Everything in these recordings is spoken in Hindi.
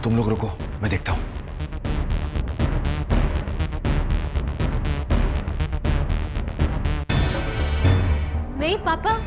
तुम लोग रुको, मैं देखता हूं। नहीं पापा,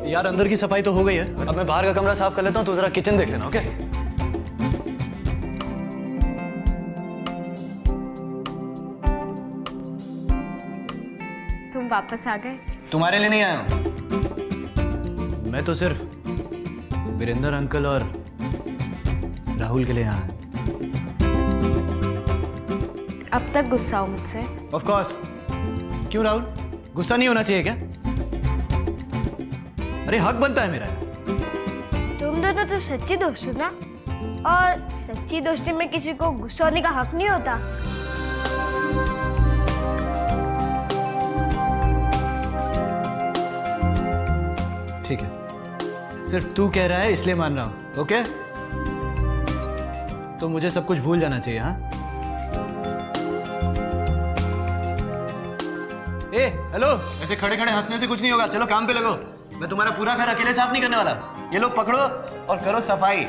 यार अंदर की सफाई तो हो गई है, अब मैं बाहर का कमरा साफ कर लेता हूँ, तो जरा किचन देख लेना। ओके? तुम वापस आ गए? तुम्हारे लिए नहीं आया हूँ, मैं तो सिर्फ वीरेंद्र अंकल और राहुल के लिए आया हूँ। अब तक गुस्सा हो मुझसे? Of course. क्यों राहुल, गुस्सा नहीं होना चाहिए क्या? अरे हक बनता है मेरा। तुम दोनों तो सच्ची दोस्त हो ना, और सच्ची दोस्ती में किसी को गुस्सा होने का हक नहीं होता। ठीक है, सिर्फ तू कह रहा है इसलिए मान रहा हूं। ओके? तो मुझे सब कुछ भूल जाना चाहिए। हाँ? ए, हेलो, ऐसे खड़े खड़े हंसने से कुछ नहीं होगा, चलो काम पे लगो। मैं तुम्हारा पूरा घर अकेले साफ नहीं करने वाला। ये लो पकड़ो और करो सफाई।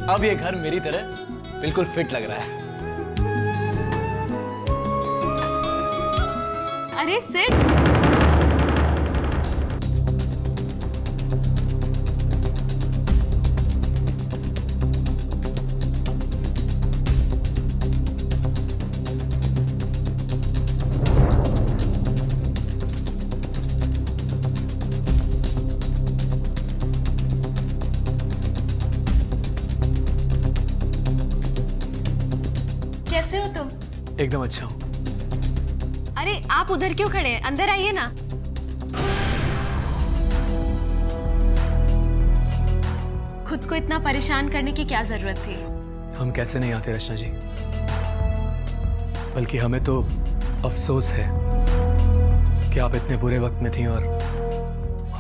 अब ये घर मेरी तरह बिल्कुल फिट लग रहा है। अरे सिड, कैसे हो तुम? एकदम अच्छा हूँ। अरे आप उधर क्यों खड़े हैं? अंदर आइए ना। खुद को इतना परेशान करने की क्या जरूरत थी? हम कैसे नहीं आते रचना जी, बल्कि हमें तो अफसोस है कि आप इतने बुरे वक्त में थी और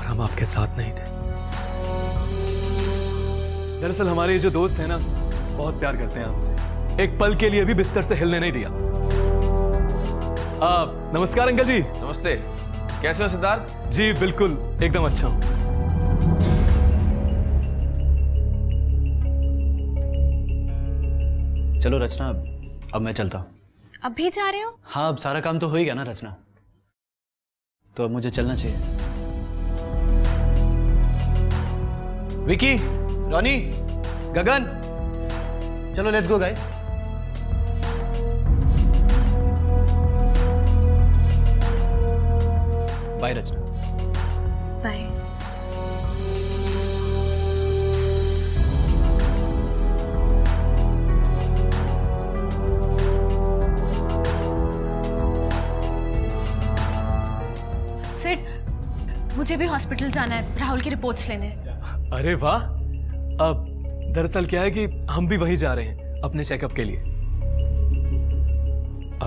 हम आपके साथ नहीं थे। दरअसल हमारे ये जो दोस्त हैं ना, बहुत प्यार करते हैं हमसे, एक पल के लिए भी बिस्तर से हिलने नहीं दिया। नमस्कार अंकल जी। नमस्ते, कैसे हो सिद्धार्थ? जी बिल्कुल एकदम अच्छा हूँ। चलो रचना, अब मैं चलता हूँ। अभी जा रहे हो? हाँ, अब सारा काम तो हो ही गया ना रचना, तो अब मुझे चलना चाहिए। विकी, रॉनी, गगन, चलो let's go guys. Bye Rachna. Bye. Sid, मुझे भी हॉस्पिटल जाना है, राहुल की रिपोर्ट्स लेने। अरे वाह। अब दरअसल क्या है कि हम भी वहीं जा रहे हैं अपने चेकअप के लिए।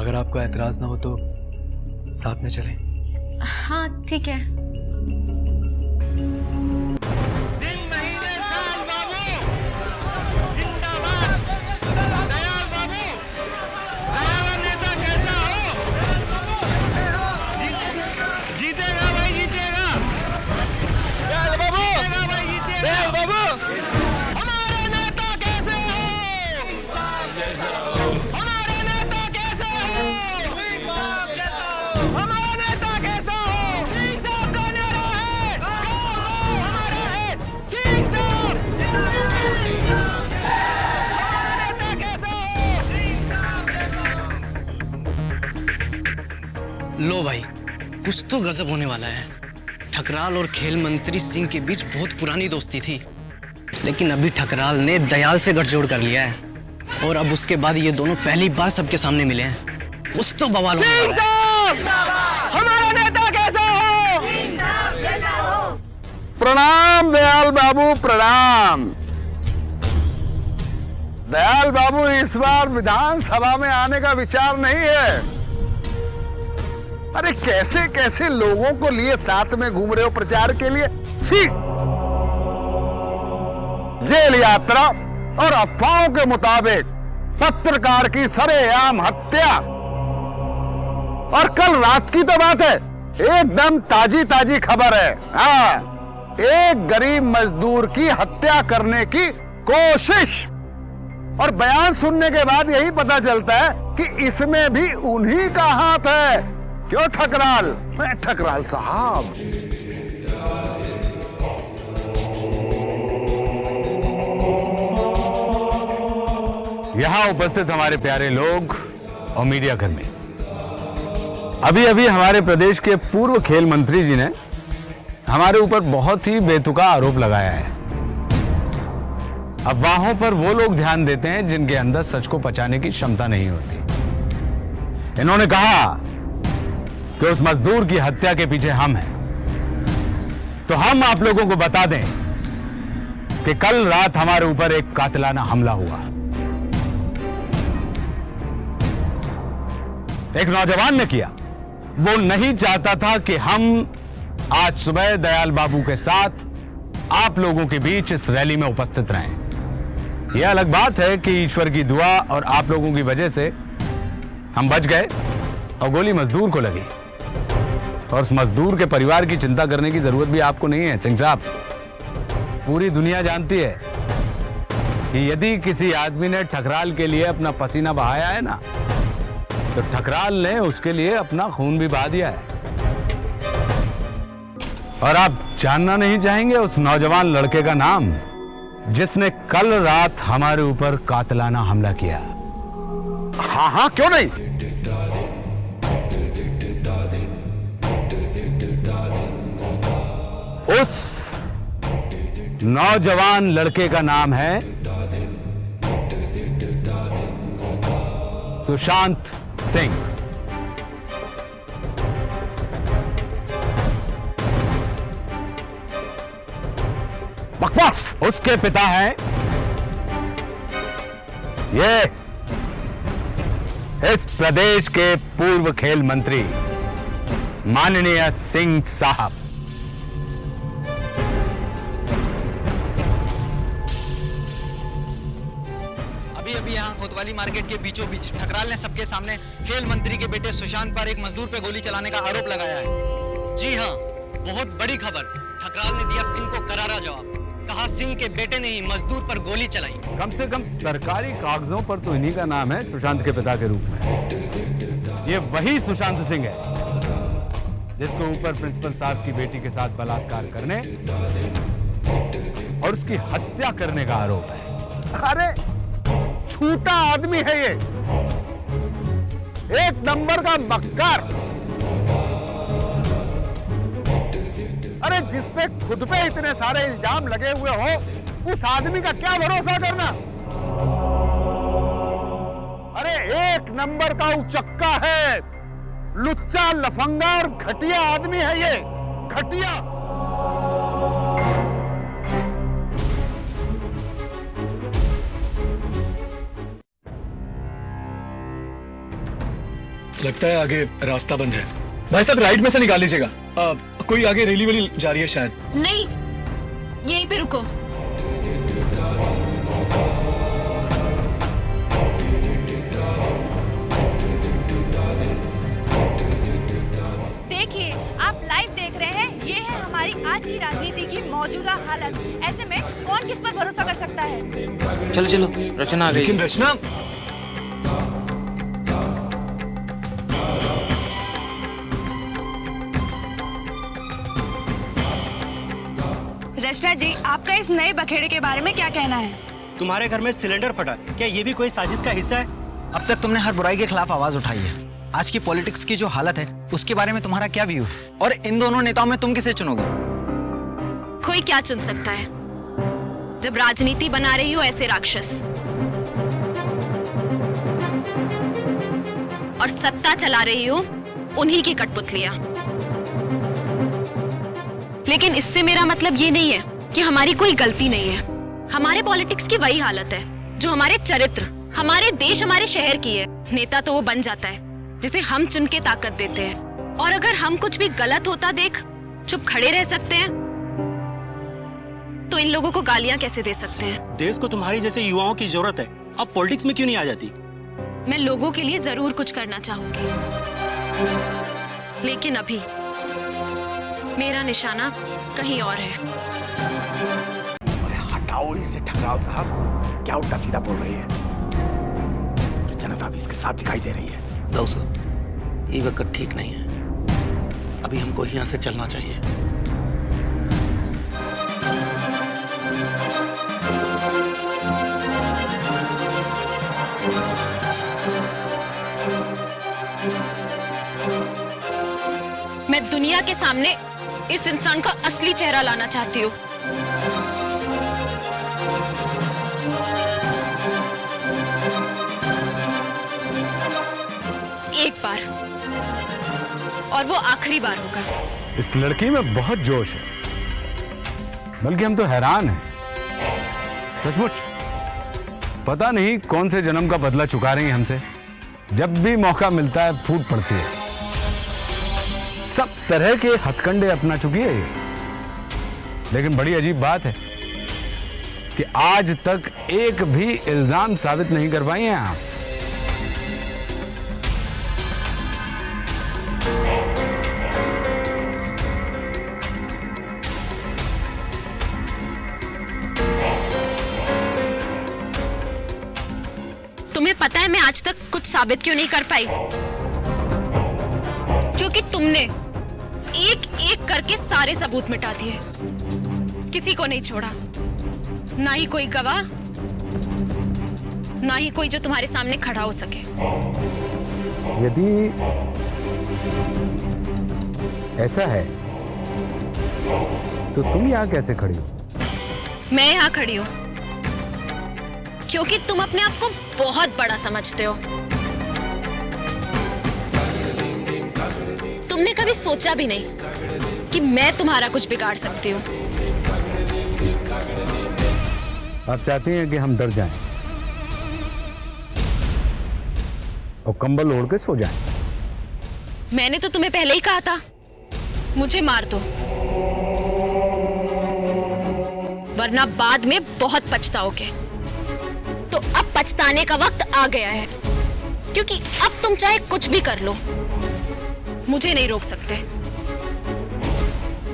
अगर आपको एतराज ना हो तो साथ में चलें। हाँ ठीक है। दिन महीने साल बाबू लो भाई, कुछ तो गजब होने वाला है। ठकराल और खेल मंत्री सिंह के बीच बहुत पुरानी दोस्ती थी, लेकिन अभी ठकराल ने दयाल से गठजोड़ कर लिया है और अब उसके बाद ये दोनों पहली बार सबके सामने मिले हैं। कुछ तो बवाल होने वाला है। हमारा नेता कैसा हो? प्रणाम दयाल बाबू, प्रणाम। दयाल बाबू, इस बार विधानसभा में आने का विचार नहीं है। अरे कैसे कैसे लोगों को लिए साथ में घूम रहे हो प्रचार के लिए। छी! जेल यात्रा और अफवाहों के मुताबिक पत्रकार की सरेआम हत्या, और कल रात की तो बात है, एकदम ताजी ताजी खबर है। हाँ, एक गरीब मजदूर की हत्या करने की कोशिश, और बयान सुनने के बाद यही पता चलता है कि इसमें भी उन्हीं का हाथ है। क्यों ठकराल? मैं ठकराल साहब, यहाँ उपस्थित हमारे प्यारे लोग और मीडिया कर्मी, अभी अभी हमारे प्रदेश के पूर्व खेल मंत्री जी ने हमारे ऊपर बहुत ही बेतुका आरोप लगाया है। अफवाहों पर वो लोग ध्यान देते हैं जिनके अंदर सच को पचाने की क्षमता नहीं होती। इन्होंने कहा कि उस मजदूर की हत्या के पीछे हम हैं, तो हम आप लोगों को बता दें कि कल रात हमारे ऊपर एक कातिलाना हमला हुआ। एक नौजवान ने किया। वो नहीं चाहता था कि हम आज सुबह दयाल बाबू के साथ आप लोगों के बीच इस रैली में उपस्थित रहें। यह अलग बात है कि ईश्वर की दुआ और आप लोगों की वजह से हम बच गए और गोली मजदूर को लगी, और उस मजदूर के परिवार की चिंता करने की जरूरत भी आपको नहीं है। सिंह साहब, पूरी दुनिया जानती है कि यदि किसी आदमी ने ठकराल के लिए अपना पसीना बहाया है ना, तो ठकराल ने उसके लिए अपना खून भी बहा दिया है। और आप जानना नहीं चाहेंगे उस नौजवान लड़के का नाम जिसने कल रात हमारे ऊपर कातिलाना हमला किया? हाँ हाँ, क्यों नहीं। उस नौजवान लड़के का नाम है सुशांत सिंह। बकवास। उसके पिता हैं ये इस प्रदेश के पूर्व खेल मंत्री माननीय सिंह साहब। अभी यहाँ कोतवाली मार्केट के बीचों बीच ठकराल ने सबके सामने खेल मंत्री के बेटे सुशांत पर एक मजदूर पे गोली चलाने का आरोप लगाया है। जी हाँ, बहुत बड़ी खबर। ठकराल ने दिया सिंह को करारा जवाब। कहा सिंह के बेटे ने ही मजदूर पर गोली चलाई। कम से कम सरकारी कागजों पर तो इन्हीं का नाम है सुशांत के पिता के रूप में। ये वही सुशांत सिंह है जिसके ऊपर प्रिंसिपल साहब की बेटी के साथ बलात्कार करने और उसकी हत्या करने का आरोप है। अरे छूटा आदमी है ये, एक नंबर का मक्कार। अरे जिसपे खुद पे इतने सारे इल्जाम लगे हुए हो, उस आदमी का क्या भरोसा करना। अरे एक नंबर का उचक्का है, लुच्चा, लफंगा और घटिया आदमी है ये, घटिया। लगता है आगे रास्ता बंद है। भाई साहब, राइट में से निकाल लीजिएगा। कोई आगे रैली वाली जा रही है शायद। नहीं, यहीं पे रुको। देखिए, आप लाइव देख रहे हैं, ये है हमारी आज की राजनीति की मौजूदा हालत। ऐसे में कौन किस पर भरोसा कर सकता है? चलो चलो, रचना आ गई। लेकिन रचना, रचना जी, आपका इस नए बखेड़े के बारे में क्या कहना है? तुम्हारे घर में सिलेंडर फटा, क्या ये भी कोई साजिश का हिस्सा है? अब तक तुमने हर बुराई के खिलाफ आवाज उठाई है। आज की पॉलिटिक्स की जो हालत है उसके बारे में तुम्हारा क्या व्यू है? और इन दोनों नेताओं में तुम किसे चुनोगे? कोई क्या चुन सकता है जब राजनीति बना रही हो ऐसे राक्षस, और सत्ता चला रही हो उन्हीं की कठपुतलियां। लेकिन इससे मेरा मतलब ये नहीं है कि हमारी कोई गलती नहीं है। हमारे पॉलिटिक्स की वही हालत है जो हमारे चरित्र, हमारे देश, हमारे शहर की है। नेता तो वो बन जाता है जिसे हम चुन के ताकत देते हैं, और अगर हम कुछ भी गलत होता देख चुप खड़े रह सकते हैं तो इन लोगों को गालियां कैसे दे सकते हैं? देश को तुम्हारी जैसे युवाओं की जरूरत है, अब पॉलिटिक्स में क्यों नहीं आ जाती? मैं लोगों के लिए जरूर कुछ करना चाहूंगी, लेकिन अभी मेरा निशाना कहीं और है। अरे हटाओ इसे ठकराल साहब, क्या उल्टा सीधा बोल रही है? जनता भी इसके साथ दिखाई दे रही है। दाऊ साहब, ये वक्त ठीक नहीं है, अभी हमको यहाँ से चलना चाहिए। मैं दुनिया के सामने इस इंसान का असली चेहरा लाना चाहती हूँ। एक बार, और वो आखिरी बार होगा। इस लड़की में बहुत जोश है, बल्कि हम तो हैरान हैं। सचमुच पता नहीं कौन से जन्म का बदला चुका रही है हमसे। जब भी मौका मिलता है फूट पड़ती है। सब तरह के हथकंडे अपना चुकी है ये। लेकिन बड़ी अजीब बात है कि आज तक एक भी इल्जाम साबित नहीं कर पाई हैं आप। तुम्हें पता है मैं आज तक कुछ साबित क्यों नहीं कर पाई? क्योंकि तुमने एक एक करके सारे सबूत मिटा दिए, किसी को नहीं छोड़ा। ना ही कोई गवाह, ना ही कोई जो तुम्हारे सामने खड़ा हो सके। यदि ऐसा है तो तुम यहाँ कैसे खड़ी हो? मैं यहाँ खड़ी हूँ क्योंकि तुम अपने आप को बहुत बड़ा समझते हो। तुमने कभी सोचा भी नहीं कि मैं तुम्हारा कुछ बिगाड़ सकती हूँ। आप चाहती हैं कि हम डर जाएं और कंबल ओढ़ के सो जाएं? मैंने तो तुम्हें पहले ही कहा था मुझे मार दो, वरना बाद में बहुत पछताओगे। तो अब पछताने का वक्त आ गया है, क्योंकि अब तुम चाहे कुछ भी कर लो, मुझे नहीं रोक सकते।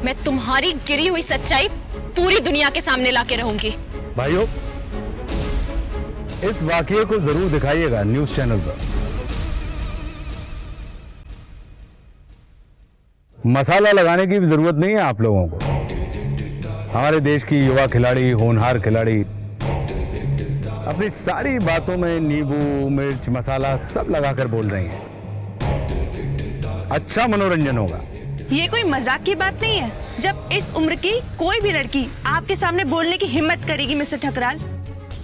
मैं तुम्हारी गिरी हुई सच्चाई पूरी दुनिया के सामने लाके रहूंगी। भाइयों, इस वाकये को जरूर दिखाइएगा न्यूज चैनल पर। मसाला लगाने की भी जरूरत नहीं है आप लोगों को। हमारे देश की युवा खिलाड़ी, होनहार खिलाड़ी अपनी सारी बातों में नींबू, मिर्च, मसाला सब लगाकर बोल रही हैं। अच्छा मनोरंजन होगा। ये कोई मजाक की बात नहीं है। जब इस उम्र की कोई भी लड़की आपके सामने बोलने की हिम्मत करेगी मिस्टर ठकराल,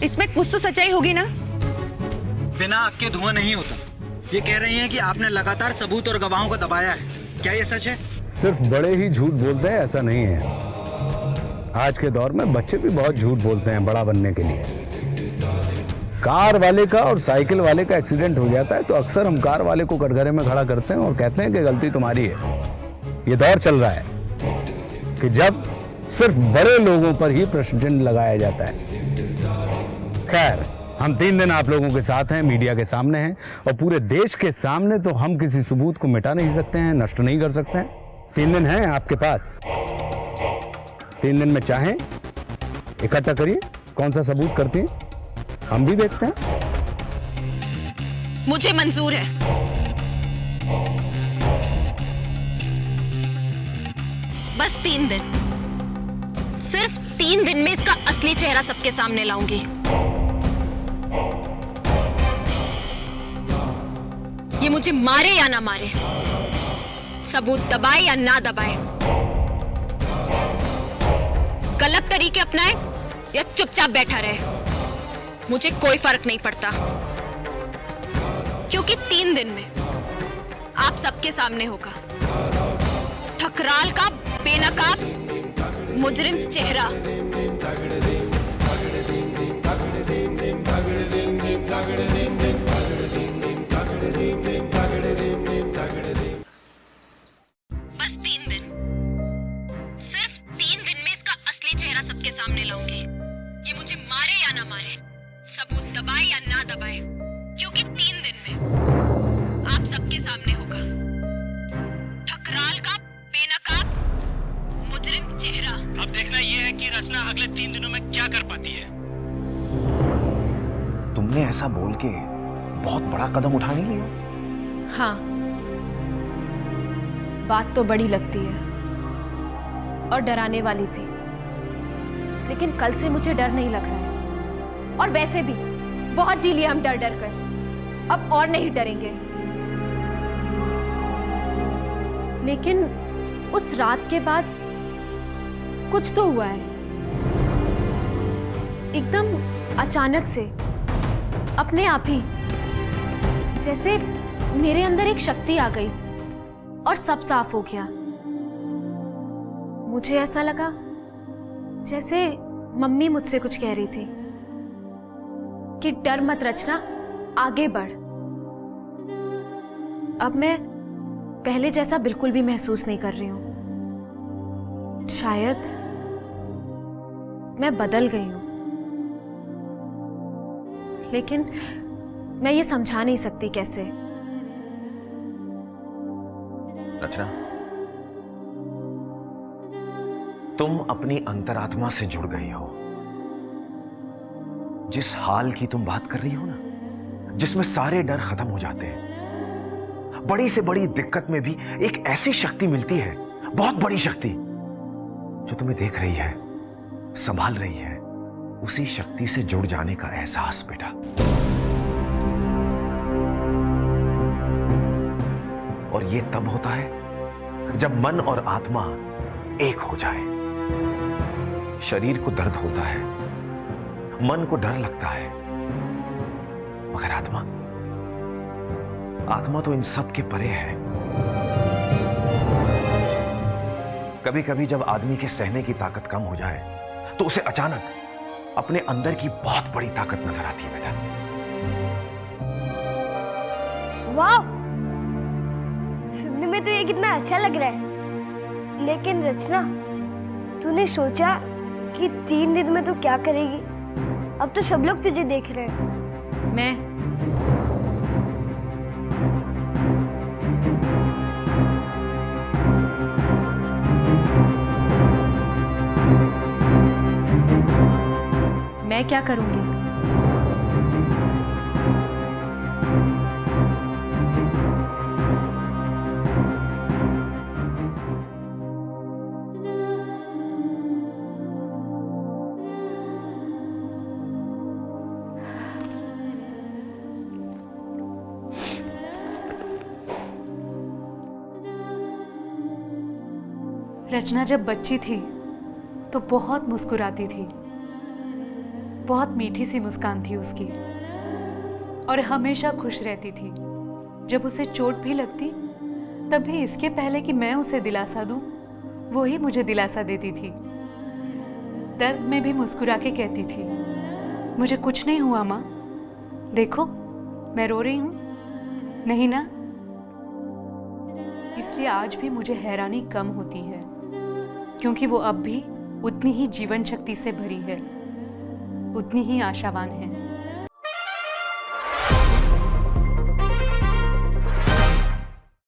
इसमें कुछ तो सच्चाई होगी ना? बिना आग के धुआं नहीं होता। ये कह रही हैं कि आपने लगातार सबूत और गवाहों को दबाया है, क्या ये सच है? सिर्फ बड़े ही झूठ बोलते हैं ऐसा नहीं है। आज के दौर में बच्चे भी बहुत झूठ बोलते हैं बड़ा बनने के लिए। कार वाले का और साइकिल वाले का एक्सीडेंट हो जाता है तो अक्सर हम कार वाले को कटघरे में खड़ा करते हैं और कहते हैं कि गलती तुम्हारी है। ये दौर चल रहा है कि जब सिर्फ बड़े लोगों पर ही प्रश्न चिन्ह लगाया जाता है। खैर, हम 3 दिन आप लोगों के साथ हैं, मीडिया के सामने हैं और पूरे देश के सामने, तो हम किसी सबूत को मिटा नहीं सकते हैं, नष्ट नहीं कर सकते हैं। 3 दिन हैं आपके पास। 3 दिन में चाहें इकट्ठा करिए, कौन सा सबूत करती हैं हम भी देखते हैं। मुझे मंजूर है। बस 3 दिन, सिर्फ 3 दिन में इसका असली चेहरा सबके सामने लाऊंगी। ये मुझे मारे या ना मारे, सबूत दबाए या ना दबाए, गलत तरीके अपनाए या चुपचाप बैठा रहे, मुझे कोई फर्क नहीं पड़ता। क्योंकि 3 दिन में आप सबके सामने होगा ठकराल का बेनकाब मुजरिम चेहरा। बस 3 दिन, सिर्फ 3 दिन में इसका असली चेहरा सबके सामने लाऊंगी। ये मुझे मारे या ना मारे, सबूत दबाए या ना दबाए, क्योंकि 3 दिन में आप सबके सामने होगा ठकराल का बेनकाब मुजरिम चेहरा। अब देखना यह है कि रचना अगले 3 दिनों में क्या कर पाती है। तुमने ऐसा बोल के बहुत बड़ा कदम उठा नहीं लिया? हाँ, बात तो बड़ी लगती है और डराने वाली भी, लेकिन कल से मुझे डर नहीं लग रहा है। और वैसे भी बहुत जी लिया हम डर डर कर, अब और नहीं डरेंगे। लेकिन उस रात के बाद कुछ तो हुआ है, एकदम अचानक से, अपने आप ही, जैसे मेरे अंदर एक शक्ति आ गई और सब साफ हो गया। मुझे ऐसा लगा जैसे मम्मी मुझसे कुछ कह रही थी कि डर मत रचना, आगे बढ़। अब मैं पहले जैसा बिल्कुल भी महसूस नहीं कर रही हूं। शायद मैं बदल गई हूं, लेकिन मैं ये समझा नहीं सकती कैसे। रचना, तुम अपनी अंतरात्मा से जुड़ गई हो। जिस हाल की तुम बात कर रही हो ना, जिसमें सारे डर खत्म हो जाते हैं, बड़ी से बड़ी दिक्कत में भी एक ऐसी शक्ति मिलती है, बहुत बड़ी शक्ति, जो तुम्हें देख रही है, संभाल रही है। उसी शक्ति से जुड़ जाने का एहसास बेटा। और ये तब होता है जब मन और आत्मा एक हो जाए। शरीर को दर्द होता है, मन को डर लगता है, मगर आत्मा तो इन सब के परे है। कभी कभी जब आदमी के सहने की ताकत कम हो जाए, तो उसे अचानक अपने अंदर की बहुत बड़ी ताकत नजर आती है बेटा। वाह, सुनने में तो ये कितना अच्छा लग रहा है। लेकिन रचना, तूने सोचा कि 3 दिन में तू क्या करेगी? अब तो सब लोग तुझे देख रहे हैं। मैं क्या करूंगी? रचना जब बच्ची थी तो बहुत मुस्कुराती थी, बहुत मीठी सी मुस्कान थी उसकी, और हमेशा खुश रहती थी। जब उसे चोट भी लगती, तब भी इसके पहले कि मैं उसे दिलासा दूं, वो ही मुझे दिलासा देती थी। दर्द में भी मुस्कुरा के कहती थी, मुझे कुछ नहीं हुआ माँ, देखो मैं रो रही हूँ नहीं ना। इसलिए आज भी मुझे हैरानी कम होती है, क्योंकि वो अब भी उतनी ही जीवन शक्ति से भरी है, उतनी ही आशावान है।